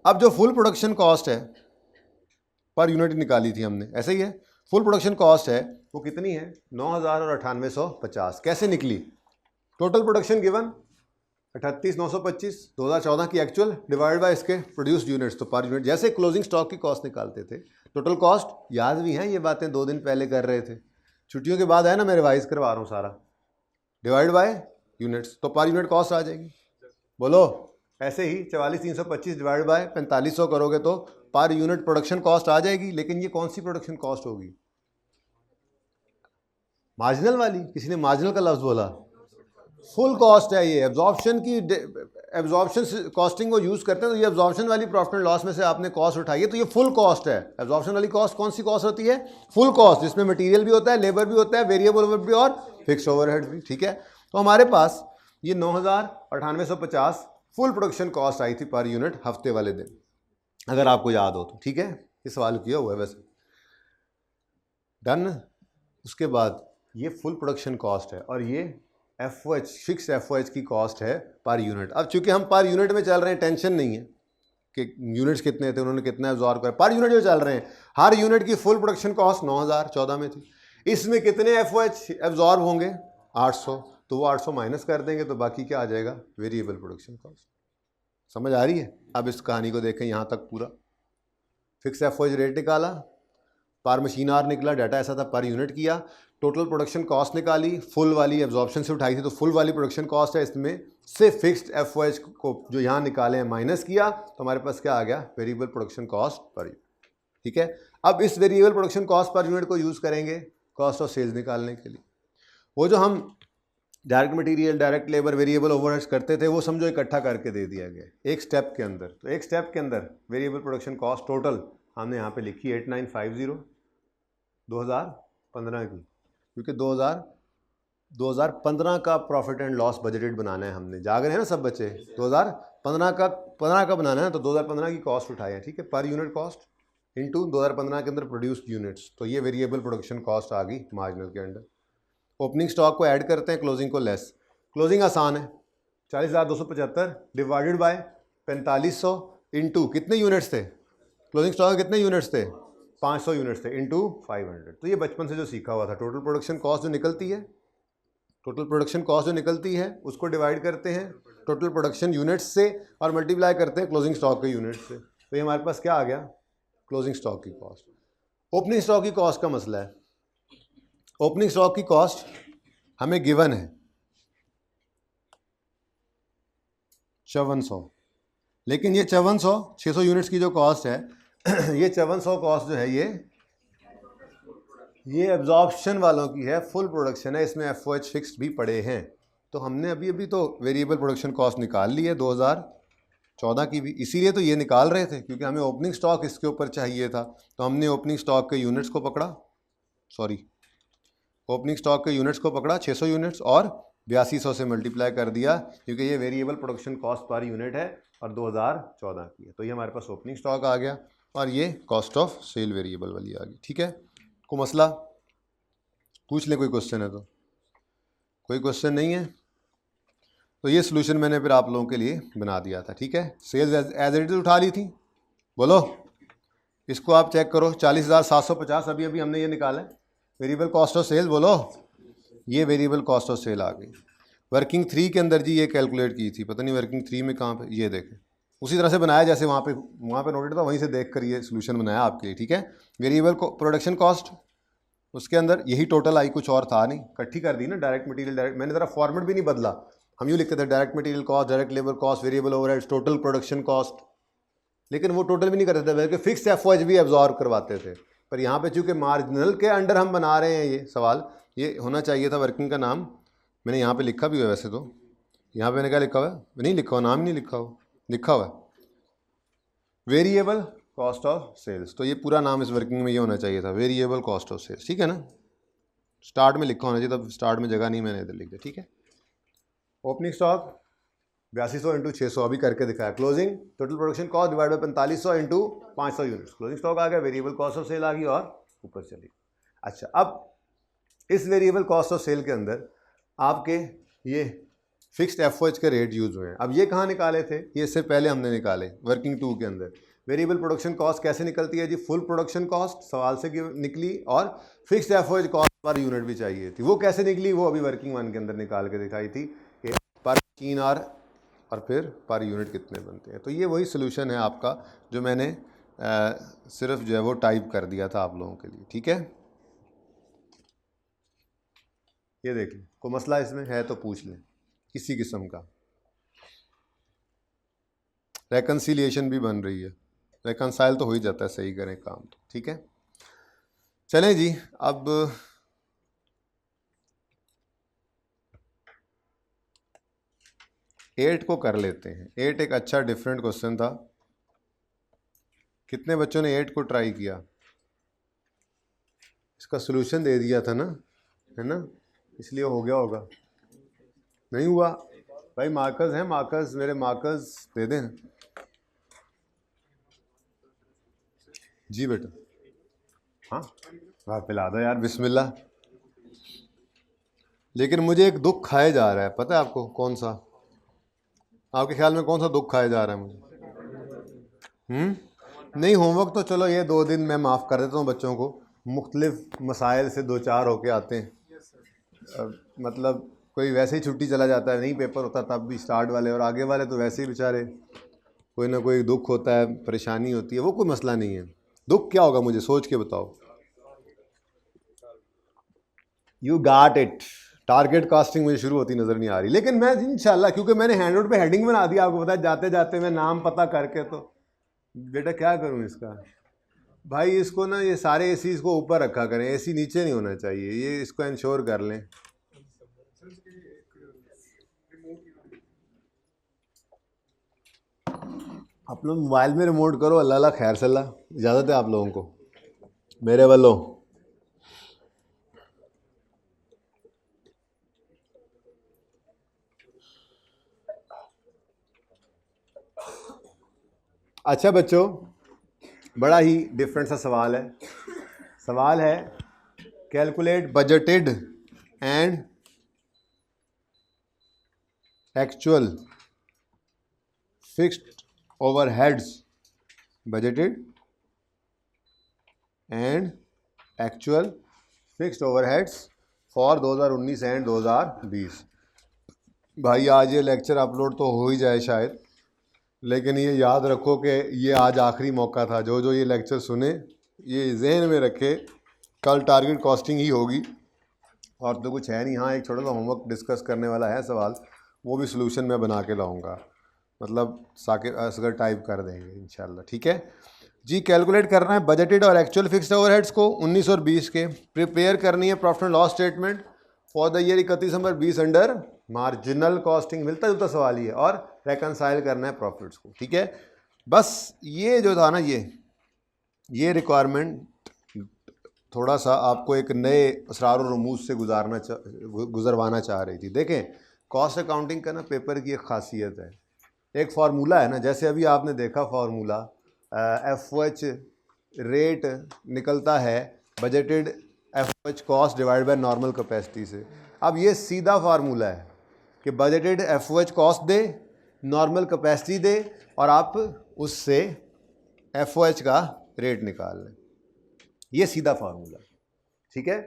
अब जो फुल प्रोडक्शन कॉस्ट है पर यूनिट निकाली थी हमने, ऐसे ही है, फुल प्रोडक्शन कॉस्ट है वो कितनी है 9,000 और 9850। कैसे निकली, टोटल प्रोडक्शन गिवन 38,925, 2014 की एक्चुअल डिवाइड बाय इसके प्रोड्यूस्ड यूनिट्स, तो पर यूनिट जैसे क्लोजिंग स्टॉक की कॉस्ट निकालते थे। टोटल कॉस्ट याद भी हैं, ये बातें 2 दिन पहले कर रहे थे, छुट्टियों के बाद है ना, मैं रिवाइज करवा रहा हूँ सारा, डिवाइड बाय यूनिट्स, तो पर यूनिट कॉस्ट आ जाएगी। बोलो, ऐसे ही 44,325 डिवाइड बाय 4500 करोगे तो पर यूनिट प्रोडक्शन कॉस्ट आ जाएगी। लेकिन ये कौन सी प्रोडक्शन कॉस्ट होगी, मार्जिनल वाली, किसी ने मार्जिनल का लफ्ज़ बोला, फुल कॉस्ट है ये, एब्जॉर्प्शन की, एब्जॉर्प्शन कॉस्टिंग को यूज़ करते हैं, तो ये एब्जॉर्प्शन वाली प्रॉफिट एंड लॉस में से आपने कॉस्ट उठाई है, तो ये फुल कॉस्ट है। एब्जॉर्प्शन वाली कॉस्ट कौन सी कॉस्ट होती है, फुल कॉस्ट, जिसमें मटेरियल भी होता है, लेबर भी होता है, वेरिएबल ओवर भी और फिक्स ओवरहेड भी, ठीक है। तो हमारे पास ये 9,000 और 9850 फुल प्रोडक्शन कॉस्ट आई थी पर यूनिट हफ्ते वाले दिन, अगर आपको याद हो तो, ठीक है। ये सवाल किया हुआ है वैसे, डन। उसके बाद ये फुल प्रोडक्शन कॉस्ट है और ये एफओएच, फिक्स एफओएच की कॉस्ट है पर यूनिट। अब चूंकि हम पर यूनिट में चल रहे हैं, टेंशन नहीं है, कि यूनिट्स कितने थे, उन्होंने कितना एब्जॉर्ब करा पर यूनिट जो चल रहे हैं, हर यूनिट की फुल प्रोडक्शन कॉस्ट 9014 में थी, इसमें कितने FOH एब्जॉर्ब होंगे 800, तो वो 800 माइनस कर देंगे तो बाकी क्या आ जाएगा वेरिएबल प्रोडक्शन कॉस्ट। समझ आ रही है? अब इस कहानी को देखें यहाँ तक पूरा। फिक्स FOH रेट निकाला, पर मशीन आवर निकला, डाटा ऐसा था पर यूनिट किया, टोटल प्रोडक्शन कॉस्ट निकाली, फुल वाली एब्जॉर्प्शन से उठाई थी तो फुल वाली प्रोडक्शन कॉस्ट है, इसमें से फिक्स्ड FOH को जो यहाँ निकाले हैं माइनस किया तो हमारे पास क्या आ गया variable production cost per unit. ठीक है, अब इस variable production cost per unit को यूज़ करेंगे कॉस्ट ऑफ सेल्स निकालने के लिए। वो जो हम direct material, direct labour, variable overheads करते थे वो समझो इकट्ठा करके दे दिया गया एक स्टेप के अंदर। तो एक स्टेप के अंदर वेरिएबल प्रोडक्शन कॉस्ट टोटल हमने यहाँ पे लिखी 8950 2015 की, क्योंकि 2015 का प्रॉफिट एंड लॉस बजटेड बनाना है हमने, जाग रहे हैं ना सब बच्चे, 2015 का बनाना है तो 2015 की कॉस्ट उठाए हैं। ठीक है, पर यूनिट कॉस्ट इनटू 2015 के अंदर प्रोड्यूस्ड यूनिट्स, तो ये वेरिएबल प्रोडक्शन कॉस्ट आ गई मार्जिनल के अंडर। ओपनिंग स्टॉक को ऐड करते हैं, क्लोजिंग को लेस। क्लोजिंग आसान है, 40,275 डिवाइडेड बाय 4500 इनटू कितने यूनिट्स थे, क्लोजिंग स्टॉक कितने यूनिट्स थे 500 यूनिट्स थे इनटू 500। तो ये बचपन से जो सीखा हुआ था, टोटल प्रोडक्शन कॉस्ट जो निकलती है, टोटल प्रोडक्शन कॉस्ट जो निकलती है उसको डिवाइड करते हैं टोटल प्रोडक्शन यूनिट्स से और मल्टीप्लाई करते हैं क्लोजिंग स्टॉक के यूनिट्स से, तो ये हमारे पास क्या आ गया क्लोजिंग स्टॉक की कॉस्ट। ओपनिंग स्टॉक की कॉस्ट का मसला है, ओपनिंग स्टॉक की कॉस्ट हमें गिवन है 5400, लेकिन ये 5400 600 यूनिट्स की जो कॉस्ट है ये 5400 कॉस्ट जो है ये एब्जॉर्प्शन वालों की है, फुल प्रोडक्शन है, इसमें FOH फिक्स्ड भी पड़े हैं। तो हमने अभी तो वेरिएबल प्रोडक्शन कॉस्ट निकाल ली है 2014 की भी, इसीलिए तो ये निकाल रहे थे क्योंकि हमें ओपनिंग स्टॉक इसके ऊपर चाहिए था। तो हमने ओपनिंग स्टॉक के यूनिट्स को पकड़ा, ओपनिंग स्टॉक के यूनिट्स को पकड़ा 600 यूनिट्स और 8200 से मल्टीप्लाई कर दिया क्योंकि ये variable production cost per unit है और 2014 की है। तो ये हमारे पास ओपनिंग स्टॉक आ गया और ये कॉस्ट ऑफ सेल वेरिएबल वाली आ गई। ठीक है, कोई मसला पूछ ले, कोई क्वेश्चन है तो? कोई क्वेश्चन नहीं है तो ये सोल्यूशन मैंने फिर आप लोगों के लिए बना दिया था। ठीक है, सेल्स एज इट इज उठा ली थी, बोलो इसको आप चेक करो, 40,750 अभी हमने ये निकाला है वेरिएबल कॉस्ट ऑफ सेल, बोलो ये वेरिएबल कॉस्ट ऑफ सेल आ गई। वर्किंग 3 के अंदर जी ये कैलकुलेट की थी, पता नहीं वर्किंग 3 में कहाँ पे, ये देखें उसी तरह से बनाया जैसे वहाँ पे नोटेड था, वहीं से देख कर ये सोल्यूशन बनाया आपके लिए। ठीक है, वेरिएबल प्रोडक्शन कॉस्ट उसके अंदर यही टोटल आई, कुछ और था नहीं, इकट्ठी कर दी ना डायरेक्ट मटेरियल डायरेक्ट, मैंने ज़रा फॉर्मेट भी नहीं बदला, हम यूँ लिखते थे direct material cost, direct labour cost, variable overheads, total production cost, लेकिन वो टोटल भी नहीं करते थे बल्कि फिक्स FOH भी एब्जॉर्ब करवाते थे। पर यहाँ पे चूँकि मार्जिनल के अंडर हम बना रहे हैं ये सवाल, ये होना चाहिए था वर्किंग का नाम, मैंने यहाँ पे लिखा भी हुआ है, वैसे तो यहाँ पे मैंने क्या लिखा हुआ है, नहीं लिखा हुआ, नाम नहीं लिखा हुआ वेरिएबल कॉस्ट ऑफ सेल्स, तो ये पूरा नाम इस वर्किंग में ये होना चाहिए था वेरिएबल कॉस्ट ऑफ सेल्स। ठीक है ना, स्टार्ट में लिखा होना चाहिए, तब स्टार्ट में जगह नहीं, मैंने इधर लिख दिया। ठीक है, ओपनिंग स्टॉक 8200 इंटू 600 अभी करके दिखाया, closing total production cost divide by 4500 into 500 units, closing stock आ गया, वेरिएबल कॉस्ट ऑफ सेल आ गई और ऊपर चली। अच्छा, अब इस वेरिएबल कॉस्ट ऑफ सेल के अंदर आपके ये फिक्स्ड FOH के रेट यूज़ हुए हैं। अब ये कहाँ निकाले थे, ये इससे पहले हमने निकाले वर्किंग 2 के अंदर। वेरिएबल प्रोडक्शन कॉस्ट कैसे निकलती है जी, फुल प्रोडक्शन कॉस्ट सवाल से निकली और fixed FOH cost per unit भी चाहिए थी, वो कैसे निकली, वो अभी वर्किंग 1 के अंदर निकाल के दिखाई थी कि पर मशीन आवर और फिर पर यूनिट कितने बनते हैं। तो ये वही सोल्यूशन है आपका जो मैंने सिर्फ जो है वो टाइप कर दिया था आप लोगों के लिए। ठीक है, ये देख लें, कोई मसला इसमें है तो पूछ लें किसी किस्म का। रेकन्सिलिएशन भी बन रही है, रेकन्साइल तो हो ही जाता है, सही करें काम तो। ठीक है, चलें जी, अब 8 को कर लेते हैं। 8 एक अच्छा डिफरेंट क्वेश्चन था, कितने बच्चों ने 8 को ट्राई किया, इसका सोल्यूशन दे दिया था ना, है ना, इसलिए हो गया होगा। नहीं हुआ भाई, मार्कर्स हैं, मार्कर्स मेरे मार्कर्स दे दें जी बेटा। हाँ वाह, पिला दो यार, बिस्मिल्लाह। लेकिन मुझे एक दुख खाए जा रहा है, पता है आपको कौन सा? आपके ख्याल में कौन सा दुख खाया जा रहा है मुझे? नहीं, होमवर्क तो चलो ये 2 दिन मैं माफ़ कर देता हूँ बच्चों को, मुख्तलिफ मसाइल से 2-4 होके आते हैं। मतलब कोई वैसे ही छुट्टी चला जाता है, नहीं पेपर होता तब भी स्टार्ट वाले, और आगे वाले तो वैसे ही बेचारे कोई ना कोई दुख होता है, परेशानी होती है, वो कोई मसला नहीं है। दुख क्या होगा मुझे सोच के बताओ। You गाट it. टारगेट कास्टिंग मुझे शुरू होती नज़र नहीं आ रही, लेकिन मैं इंशाल्लाह, क्योंकि मैंने हैंडआउट पे हेडिंग बना दिया, आपको पता है, जाते जाते मैं नाम पता करके, तो बेटा क्या करूं इसका। भाई इसको ना, ये सारे एसी इसको ऊपर रखा करें, एसी नीचे नहीं होना चाहिए, ये इसको इंश्योर कर लें। अपना मोबाइल में रिमोट करो, अल्लाह अल्लाह खैर सल्ला, इजाज़त है आप लोगों को मेरे वालों। अच्छा बच्चों, बड़ा ही डिफरेंट सा सवाल है। सवाल है calculate budgeted and actual fixed overheads, budgeted and actual fixed overheads for 2019 and 2020। भाई आज ये लेक्चर अपलोड तो हो ही जाए शायद, लेकिन ये याद रखो कि ये आज आखिरी मौका था। जो जो ये लेक्चर सुने ये जहन में रखे, कल टारगेट कॉस्टिंग ही होगी, और तो कुछ है नहीं। हाँ, एक छोटा सा होमवर्क डिस्कस करने वाला है सवाल, वो भी सॉल्यूशन मैं बना के लाऊंगा, मतलब साकिब असगर टाइप कर देंगे इंशाल्लाह। ठीक है जी। कैलकुलेट करना है बजटेड और एक्चुअल फिक्स्ड ओवरहेड्स को 19 और 20 के। प्रिपेयर करनी है profit and loss statement for the year 31 December 20 under marginal costing, मिलता जुलता सवाल ही है, और रेकनसाइल करना है प्रॉफिट्स को। ठीक है, बस ये जो था ना, ये रिक्वायरमेंट थोड़ा सा आपको एक नए असरार और रमूज से गुजरवाना चाह रही थी। देखें, कॉस्ट अकाउंटिंग का ना पेपर की एक खासियत है, एक फार्मूला है ना, जैसे अभी आपने देखा फार्मूला FOH रेट निकलता है budgeted FOH cost divide by normal capacity से। अब ये सीधा फार्मूला है कि बजटेड FOH कॉस्ट दे, नॉर्मल कैपेसिटी दे, और आप उससे FOH का रेट निकाल लें। ये सीधा फार्मूला, ठीक है।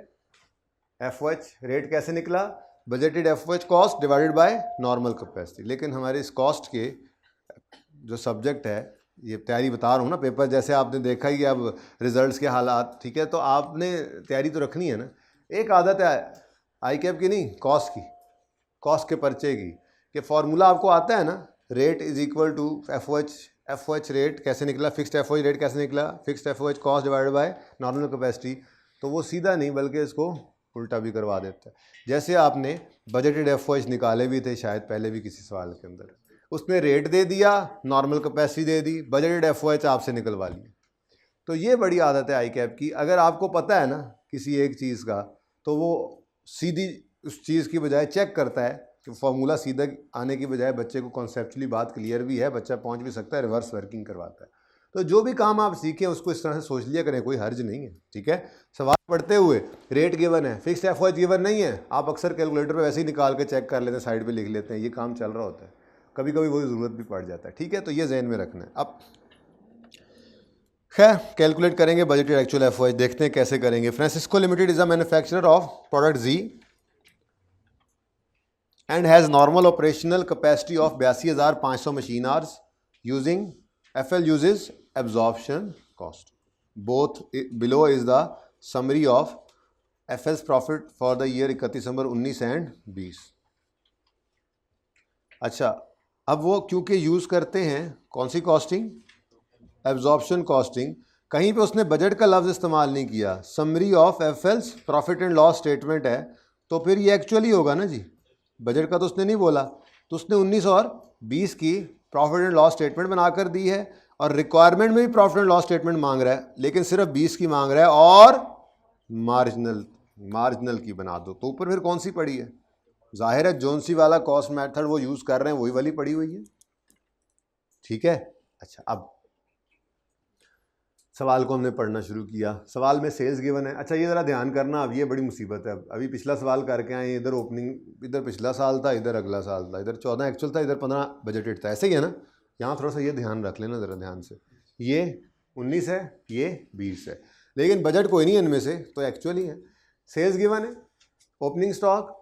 FOH रेट कैसे निकला, budgeted FOH cost divided by normal capacity. लेकिन हमारे इस कॉस्ट के जो सब्जेक्ट है, ये तैयारी बता रहा हूँ ना, पेपर जैसे आपने देखा ही अब रिजल्ट्स के हालात, ठीक है, तो आपने तैयारी तो रखनी है ना। एक आदत है ICAP की नहीं, कॉस्ट के पर्चे की, कि फार्मूला आपको आता है ना, rate is equal to FOH rate कैसे निकला, फिक्स्ड FOH रेट कैसे निकला, fixed FOH cost divided by normal capacity. तो वो सीधा नहीं बल्कि इसको उल्टा भी करवा देता है। जैसे आपने बजटेड FOH निकाले भी थे शायद पहले भी किसी सवाल के अंदर, उसमें रेट दे दिया, नॉर्मल कैपेसिटी दे दी, बजटेड FOH आपसे निकलवा लिया। तो ये बड़ी आदत है ICAP की, अगर आपको पता है ना किसी एक चीज़ का, तो वो सीधी उस चीज़ की बजाय चेक करता है कि फार्मूला सीधा आने की बजाय बच्चे को कॉन्सेप्चुअली बात क्लियर भी है, बच्चा पहुंच भी सकता है, रिवर्स वर्किंग करवाता है। तो जो भी काम आप सीखें उसको इस तरह से सोच लिया करें, कोई हर्ज नहीं है। ठीक है, सवाल पढ़ते हुए रेट गिवन है, फिक्स्ड FOH गिवन नहीं है, आप अक्सर कैलकुलेटर पे वैसे ही निकाल के चेक कर लेते हैं, साइड पे लिख लेते हैं, ये काम चल रहा होता है, कभी कभी वही ज़रूरत भी पड़ जाता है। ठीक है, तो ये जहन में रखना है। अब खैर कैलकुलेट करेंगे बजटेड एक्चुअल FOH, देखते हैं कैसे करेंगे। Francisco limited is a manufacturer of product Z and has normal operational capacity of 82,500 machine hours using FL uses absorption cost. Both below is the summary of FL's profit for the year 31 December 19 and 20। अच्छा, अब वो क्योंकि use करते हैं कौन सी costing, absorption costing, कहीं पे उसने बजट का लफ्ज़ इस्तेमाल नहीं किया, summary of FL's profit and loss statement है, तो फिर ये एक्चुअली होगा ना जी, बजट का तो उसने नहीं बोला, तो उसने 19 और 20 की प्रॉफिट एंड लॉस स्टेटमेंट बनाकर दी है, और रिक्वायरमेंट में भी प्रॉफिट एंड लॉस स्टेटमेंट मांग रहा है, लेकिन सिर्फ 20 की मांग रहा है, और मार्जिनल की बना दो। तो ऊपर फिर कौन सी पड़ी है, जाहिर है जोनसी वाला कॉस्ट मेथड वो यूज़ कर रहे हैं, वही वाली पड़ी हुई है। ठीक है, अच्छा अब सवाल को हमने पढ़ना शुरू किया। सवाल में सेल्स गिवन है। अच्छा ये ज़रा ध्यान करना, अब ये बड़ी मुसीबत है। अभी पिछला सवाल करके आए, इधर ओपनिंग, इधर पिछला साल था, इधर अगला साल था, इधर 14 एक्चुअल था, इधर 15 बजटेड था, ऐसे ही है ना। यहाँ थोड़ा सा ये ध्यान रख लेना ज़रा ध्यान से, ये 19 है, ये 20 है, लेकिन बजट कोई नहीं है इनमें से, तो एक्चुअली है। सेल्स गिवन है, opening stock,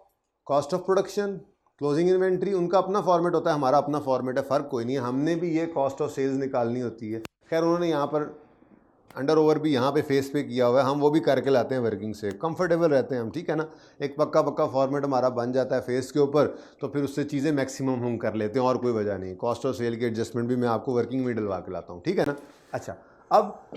cost of production, closing inventory, उनका अपना फॉर्मेट होता है, हमारा अपना फॉर्मेट है, फ़र्क कोई नहीं है। हमने भी ये कॉस्ट ऑफ सेल्स निकालनी होती है। खैर उन्होंने यहाँ पर अंडर ओवर भी यहाँ पे फेस पे किया हुआ है, हम वो भी करके लाते हैं वर्किंग से, कंफर्टेबल रहते हैं हम, ठीक है ना। एक पक्का फॉर्मेट हमारा बन जाता है फेस के ऊपर, तो फिर उससे चीज़ें मैक्सिमम हम कर लेते हैं, और कोई वजह नहीं। कॉस्ट ऑफ सेल की एडजस्टमेंट भी मैं आपको वर्किंग में डलवा के लाता हूँ, ठीक है ना। अच्छा, अब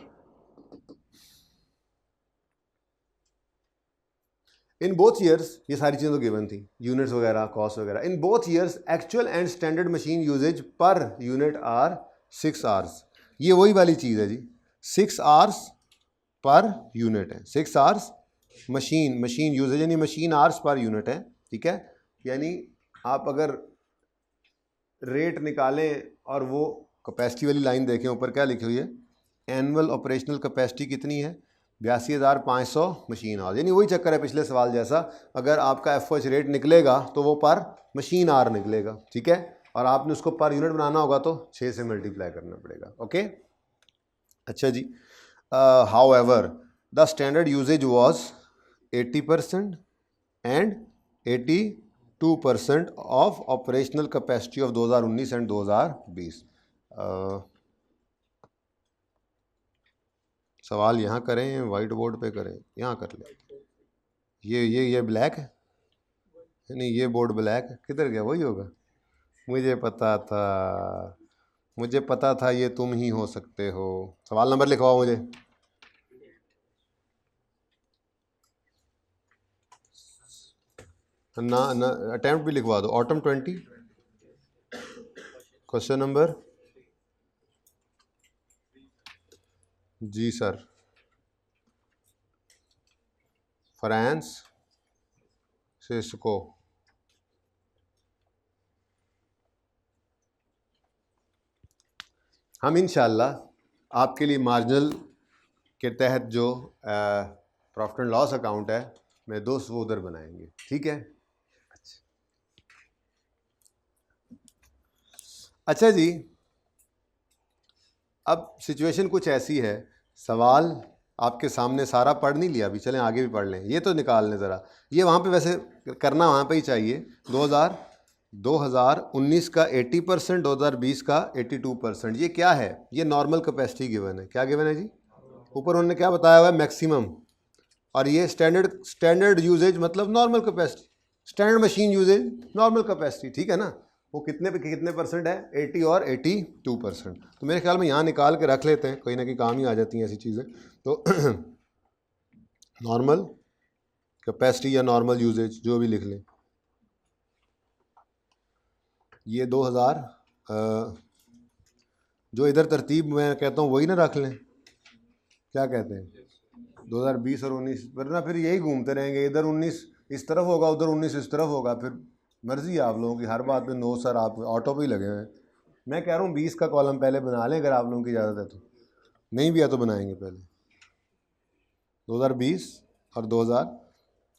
इन बोथ ईयर्स ये सारी चीज़ें तो गिवन थी, यूनिट्स वगैरह, कॉस्ट वगैरह। In both years actual and standard machine usages per unit are 6 hours. ये वही वाली चीज़ है जी, 6 आवर्स पर यूनिट है। 6 आवर्स मशीन यूजेज यानी मशीन आवर्स पर यूनिट है, ठीक है। यानी आप अगर रेट निकालें और वो कैपेसिटी वाली लाइन देखें, ऊपर क्या लिखी हुई है, एनुअल ऑपरेशनल कैपेसिटी कितनी है, 82,500 मशीन आवर। यानी वही चक्कर है पिछले सवाल जैसा, अगर आपका एफओएच रेट निकलेगा तो वो पर मशीन आवर निकलेगा, ठीक है। और आपने उसको पर यूनिट बनाना होगा तो 6 से मल्टीप्लाई करना पड़ेगा, ओके। अच्छा जी, however the standard usage was 80% and 82% of operational capacity of 2019 and 2020। सवाल यहाँ करें, वाइट बोर्ड पे करें, यहाँ कर लें। ये ब्लैक है, नहीं ये बोर्ड ब्लैक है, किधर गया, वही होगा। मुझे पता था ये तुम ही हो सकते हो। सवाल नंबर लिखवाओ मुझे। ना अटेम्प्ट भी लिखवा दो। ऑटम 20, क्वेश्चन नंबर, जी सर, फ्रांसिस्को। हम इंशाल्लाह आपके लिए मार्जिनल के तहत जो प्रॉफिट एंड लॉस अकाउंट है मेरे दोस्त, वो उधर बनाएंगे, ठीक है। अच्छा जी, अब सिचुएशन कुछ ऐसी है, सवाल आपके सामने सारा पढ़ नहीं लिया अभी, चलें आगे भी पढ़ लें। ये तो निकाल लें ज़रा, ये वहाँ पे वैसे करना वहाँ पे ही चाहिए। 2019 का 80%, 2020 का 82%। ये क्या है, ये नॉर्मल कैपेसिटी गिवन है। क्या गिवन है जी, ऊपर उन्होंने क्या बताया हुआ है, मैक्सिमम। और ये स्टैंडर्ड यूजेज मतलब normal capacity, standard machine usages normal capacity, ठीक है ना। वो कितने पे कितने परसेंट है, 80 और 82%। तो मेरे ख्याल में यहाँ निकाल के रख लेते हैं, कहीं ना कहीं काम ही आ जाती हैं ऐसी चीज़ें। तो नॉर्मल कैपेसिटी या नॉर्मल यूजेज जो भी लिख लें। ये 2000 जो इधर तरतीब मैं कहता हूँ वही ना रख लें, क्या कहते हैं, 2020 और 19, वरना फिर यही घूमते रहेंगे, इधर 19 इस तरफ होगा, उधर 19 इस तरफ होगा, फिर मर्जी है आप लोगों की, हर बात पे नो सर आप ऑटो पे ही लगे हुए हैं। मैं कह रहा हूँ 20 का कॉलम पहले बना लें, अगर आप लोगों की इजाज़त है तो, नहीं भी है तो बनाएंगे पहले 2020 और 2000,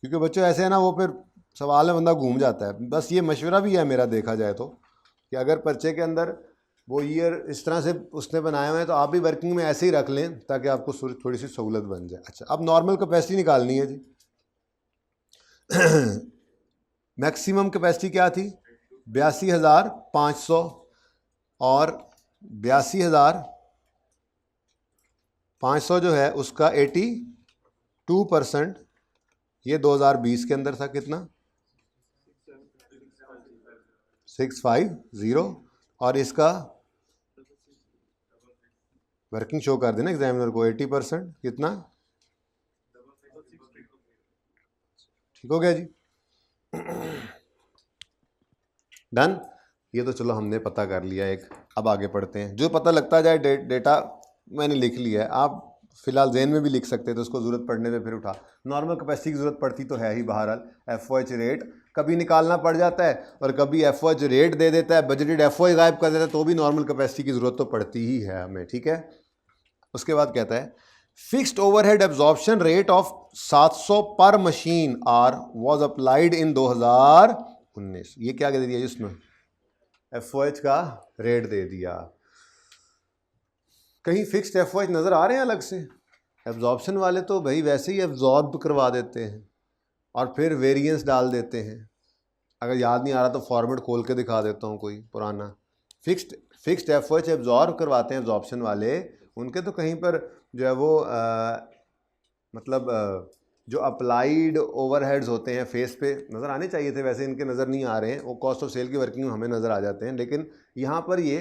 क्योंकि बच्चों ऐसे है ना, वो फिर सवाल में बंदा घूम जाता है। बस ये मशवरा भी है मेरा, देखा जाए तो, कि अगर पर्चे के अंदर वो ईयर इस तरह से उसने बनाए हुए हैं तो आप भी वर्किंग में ऐसे ही रख लें, ताकि आपको थोड़ी सी सहूलत बन जाए। अच्छा, अब नॉर्मल कैपेसिटी निकालनी है जी। मैक्सिमम कैपेसिटी क्या थी, 82,500, और 82,500 जो है उसका 82%, ये 2020 के अंदर था कितना, 650, और इसका वर्किंग शो कर देना एग्जामिनर को, 80% कितना, ठीक हो गया जी। डन। ये तो चलो हमने पता कर लिया एक, अब आगे पढ़ते हैं। जो पता लगता जाए, डेटा मैंने लिख लिया है, आप फिलहाल जेन में भी लिख सकते थे, तो उसको ज़रूरत पड़ने पे फिर उठा। नॉर्मल कैपेसिटी की ज़रूरत पड़ती तो है ही बहरहाल। एफओएच रेट कभी निकालना पड़ जाता है, और कभी एफओएच रेट दे देता है, बजटेड एफओएच गायब कर देता है, तो भी नॉर्मल कैपेसिटी की ज़रूरत तो पड़ती ही है हमें, ठीक है। उसके बाद कहता है fixed overhead absorption rate of 700 per machine hour was applied in 2019। ये क्या दे दिया इसमें, एफओएच का रेट दे दिया। कहीं फिक्स्ड एफओएच नज़र आ रहे हैं अलग से? एब्जॉर्प्शन वाले तो भाई वैसे ही एब्जॉर्ब करवा देते हैं और फिर वेरिएंस डाल देते हैं। अगर याद नहीं आ रहा तो फॉर्मेट खोल के दिखा देता हूँ कोई पुराना। फिक्स्ड एफओएच एब्जॉर्ब करवाते हैं एब्जॉर्प्शन वाले, उनके तो कहीं पर जो है वो जो अप्लाइड ओवरहेड्स होते हैं फेस पे नज़र आने चाहिए थे, वैसे इनके नज़र नहीं आ रहे हैं। वो कॉस्ट ऑफ सेल की वर्किंग में हमें नज़र आ जाते हैं, लेकिन यहाँ पर ये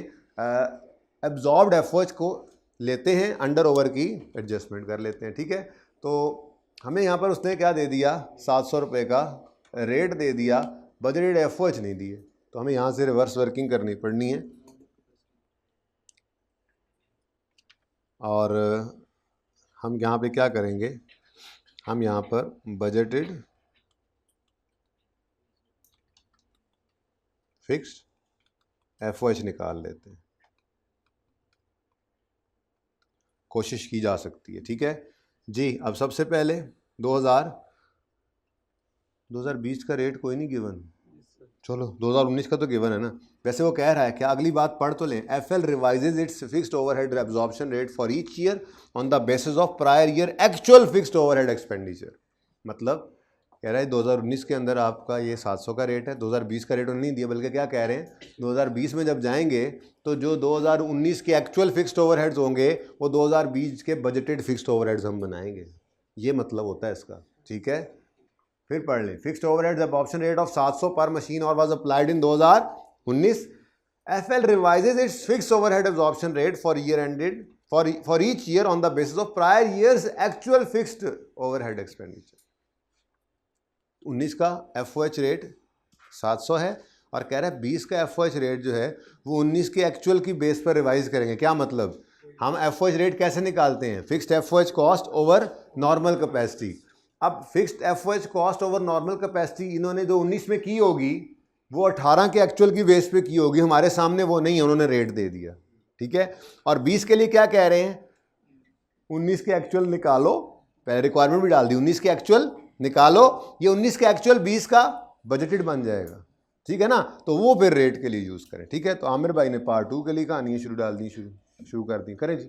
एब्जॉर्ब्ड एफओएच को लेते हैं, अंडर ओवर की एडजस्टमेंट कर लेते हैं। ठीक है, तो हमें यहाँ पर उसने क्या दे दिया, 700 रुपये का रेट दे दिया, बजटेड एफओएच नहीं दिए, तो हमें यहाँ से रिवर्स वर्किंग करनी पड़नी है। और हम यहाँ पे क्या करेंगे, हम यहाँ पर बजटेड फिक्स्ड एफओएच निकाल लेते हैं, कोशिश की जा सकती है। ठीक है जी। अब सबसे पहले 2020 का रेट कोई नहीं गिवन, चलो 2019 का तो गिवन है ना। वैसे वो कह रहा है क्या, अगली बात पढ़ तो लें। FL revises its fixed overhead absorption rate for each year on the basis of prior year actual fixed overhead expenditure. मतलब कह रहा है 2019 के अंदर आपका ये 700 का रेट है, 2020 का रेट उन्होंने नहीं दिया, बल्कि क्या कह रहे हैं, 2020 में जब जाएंगे तो जो 2019 के एक्चुअल फिक्स्ड ओवरहेड्स होंगे वो 2020 के बजटेड फिक्स्ड ओवरहेड्स हम बनाएंगे। ये मतलब होता है इसका। ठीक है, फिर पढ़ लें। Fixed overheads absorption rate of 700 per machine hour was applied in 2019। FL revises its fixed overhead absorption rate for year ended for each year on the basis of prior years actual fixed overhead expenditure. 19 का FOH rate 700 है और कह रहा है 20 का FOH rate जो है वो 19 के एक्चुअल की बेस पर रिवाइज करेंगे। क्या मतलब, हम एफओएच रेट कैसे निकालते हैं, fixed FOH cost over normal capacity. अब fixed FOH cost over normal capacity इन्होंने जो 19 में की होगी वो 18 के एक्चुअल की बेस पे की होगी, हमारे सामने वो नहीं है, उन्होंने रेट दे दिया। ठीक है, और 20 के लिए क्या कह रहे हैं, 19 के एक्चुअल निकालो, पहले रिक्वायरमेंट भी डाल दी, 19 के एक्चुअल निकालो, ये 19 का एक्चुअल 20 का बजटेड बन जाएगा। ठीक है ना, तो वो फिर रेट के लिए यूज़ करें। ठीक है, तो आमिर भाई ने पार्ट 2 के लिए कहानी शुरू डाल दी, शुरू कर दी, करें जी।